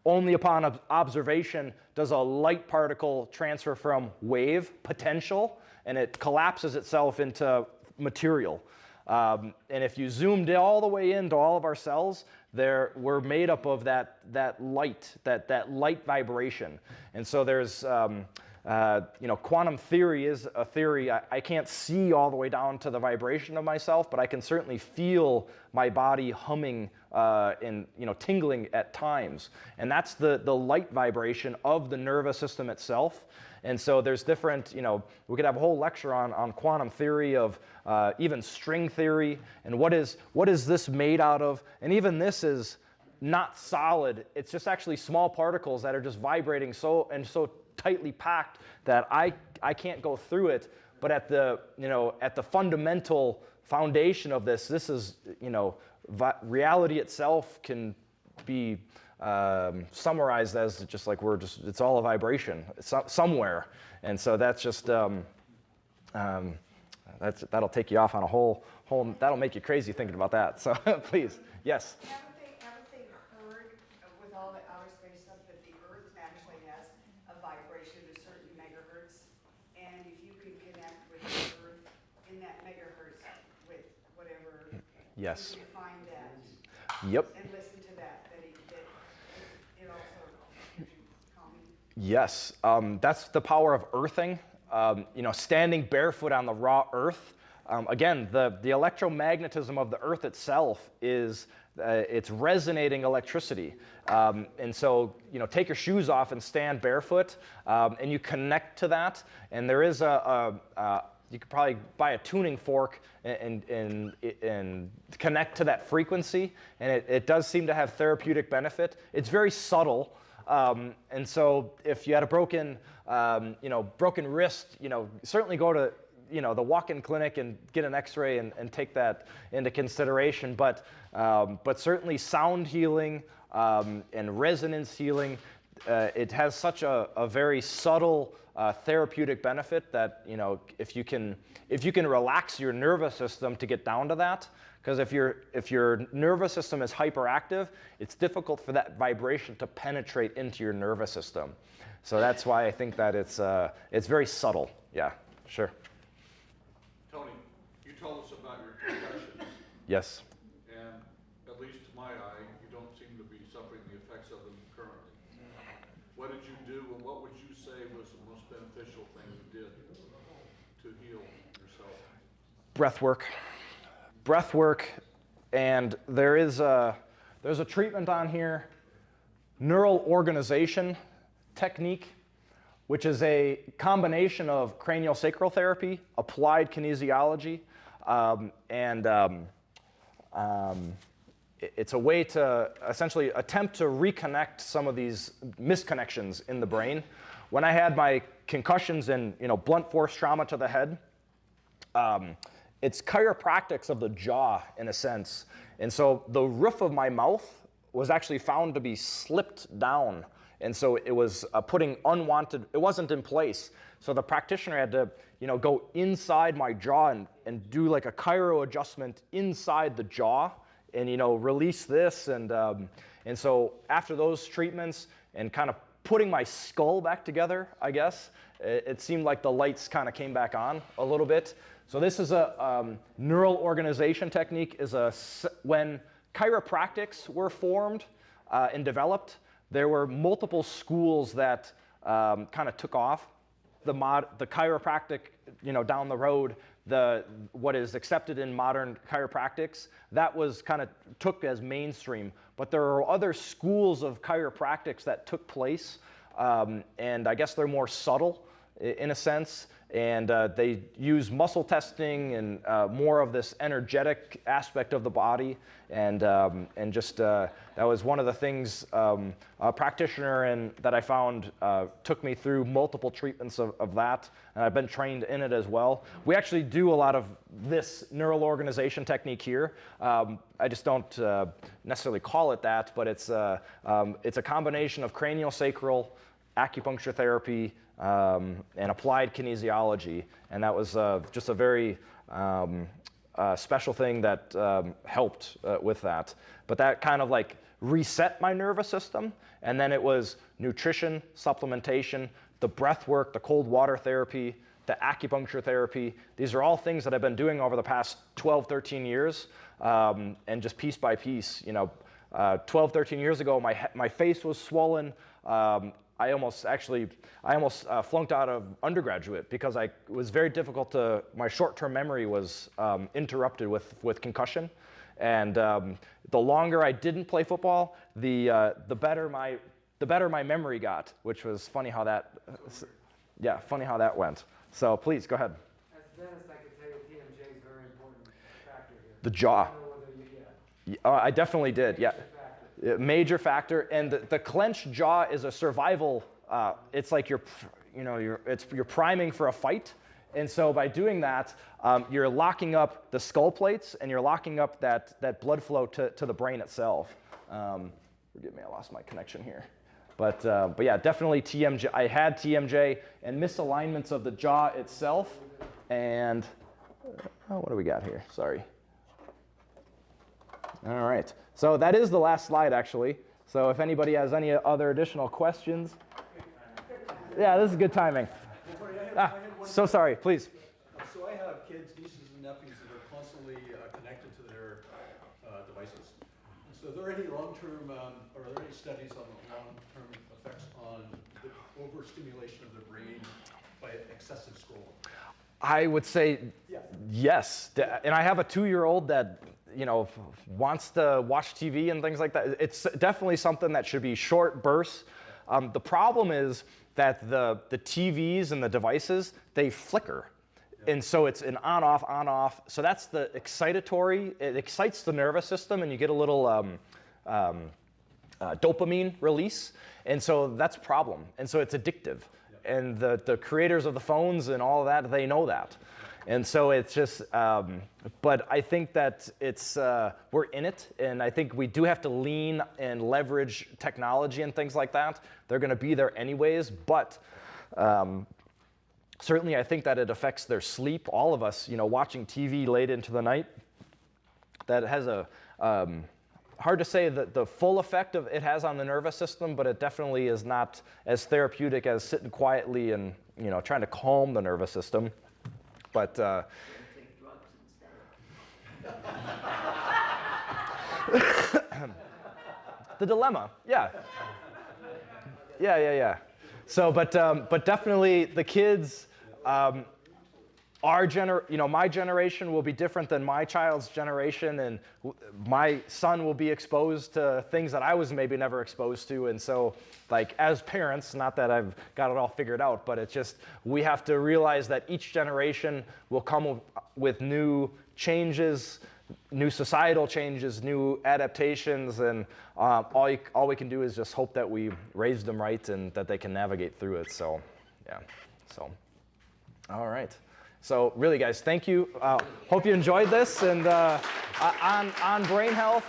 only upon observation does a light particle transfer from wave potential, and it collapses itself into material. And if you zoomed all the way into all of our cells, we're made up of that light, that light vibration. And so there's, quantum theory is a theory. I can't see all the way down to the vibration of myself, but I can certainly feel my body humming and tingling at times. And that's the light vibration of the nervous system itself. And so there's different, we could have a whole lecture on quantum theory of even string theory and what is this made out of. And even this is not solid. It's just actually small particles that are just vibrating so tightly packed that I can't go through it. But at the fundamental foundation of this is, reality itself can be summarized as just like it's all a vibration somewhere. And so that's just, that'll take you off on a whole, that'll make you crazy thinking about that. So please, yes. Haven't they heard with all the outer space stuff that the Earth actually has a vibration of certain megahertz? And if you can connect with the Earth in that megahertz with whatever, Yes. you can find that Yep. and listen to that it also gives you calming. Yes, that's the power of earthing. Standing barefoot on the raw earth. Again, the electromagnetism of the earth itself is it's resonating electricity. And so, take your shoes off and stand barefoot, and you connect to that. And there is you could probably buy a tuning fork and connect to that frequency, and it does seem to have therapeutic benefit. It's very subtle. And so if you had a broken wrist, certainly go to, the walk-in clinic and get an x-ray and take that into consideration. But certainly sound healing and resonance healing, it has such a very subtle therapeutic benefit that, if you can relax your nervous system to get down to that. Because if your nervous system is hyperactive, it's difficult for that vibration to penetrate into your nervous system. So that's why I think that it's very subtle. Yeah, sure. Tony, you told us about your concussions, Yes. and at least to my eye, you don't seem to be suffering the effects of them currently. What did you do, and what would you say was the most beneficial thing you did to heal yourself? Breath work, and there's a treatment on here, neural organization technique, which is a combination of craniosacral therapy, applied kinesiology, it's a way to essentially attempt to reconnect some of these misconnections in the brain. When I had my concussions and blunt force trauma to the head, it's chiropractics of the jaw in a sense. And so the roof of my mouth was actually found to be slipped down. And so it was putting unwanted, it wasn't in place. So the practitioner had to, go inside my jaw and do like a chiro adjustment inside the jaw and, release this. And so after those treatments and kind of putting my skull back together, I guess. It seemed like the lights kind of came back on a little bit. So this is a neural organization technique. When chiropractics were formed and developed, there were multiple schools that kind of took off. The chiropractic, down the road, what is accepted in modern chiropractics, that was kind of took as mainstream. But there are other schools of chiropractics that took place, and I guess they're more subtle in a sense, and they use muscle testing and more of this energetic aspect of the body, and just that was one of the things a practitioner that I found took me through multiple treatments of that, and I've been trained in it as well. We actually do a lot of this neural organization technique here. I just don't necessarily call it that, but it's a combination of craniosacral, acupuncture therapy, and applied kinesiology, and that was just a very special thing that helped with that. But that kind of like reset my nervous system, and then it was nutrition, supplementation, the breath work, the cold water therapy, the acupuncture therapy. These are all things that I've been doing over the past 12, 13 years, and just piece by piece. 12, 13 years ago, my face was swollen. I almost flunked out of undergraduate because it was very difficult my short-term memory was interrupted with concussion. And the longer I didn't play football, the better my memory got, which was funny how that went. So please, go ahead. As a dentist, I can tell you TMJ is a very important factor here. The jaw. I don't know whether you I definitely did, yeah. factor. Major factor, and the clenched jaw is a survival. It's like you're priming for a fight, and so by doing that, you're locking up the skull plates, and you're locking up that blood flow to the brain itself. Forgive me, I lost my connection here, but yeah, definitely TMJ. I had TMJ and misalignments of the jaw itself, and what do we got here? Sorry. All right, so that is the last slide, actually. So if anybody has any other additional questions. Yeah, this is good timing. So sorry, please. So I have kids, nieces and nephews that are constantly connected to their devices. So are there any long-term, or are there any studies on the long-term effects on the overstimulation of the brain by excessive scrolling? I would say yes. And I have a 2-year-old that wants to watch TV and things like that. It's definitely something that should be short bursts. The problem is that the TVs and the devices, they flicker. And so it's an on-off, on-off. So that's the excitatory. It excites the nervous system, and you get a little dopamine release. And so that's a problem. And so it's addictive. And the creators of the phones and all of that, they know that. And so it's just, but I think that we're in it, and I think we do have to lean and leverage technology and things like that. They're going to be there anyways, but certainly I think that it affects their sleep. All of us, watching TV late into the night, that has hard to say that the full effect of it has on the nervous system, but it definitely is not as therapeutic as sitting quietly and trying to calm the nervous system. But Take drugs instead. the dilemma, yeah. So, but definitely the kids, my generation will be different than my child's generation, and my son will be exposed to things that I was maybe never exposed to. And so, like, as parents, not that I've got it all figured out, but it's just, we have to realize that each generation will come with new changes, new societal changes, new adaptations, and all we can do is just hope that we raise them right and that they can navigate through it. So, yeah. So, all right. So really, guys, thank you. Hope you enjoyed this. And on brain health,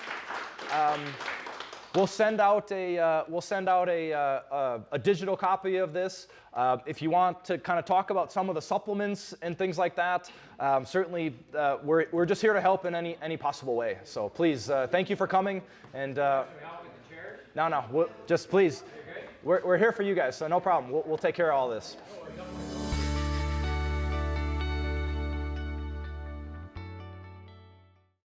we'll send out a digital copy of this. If you want to kind of talk about some of the supplements and things like that, certainly we're just here to help in any possible way. So please, thank you for coming. And no, just please. we're here for you guys, so no problem. We'll take care of all this. Oh, I got my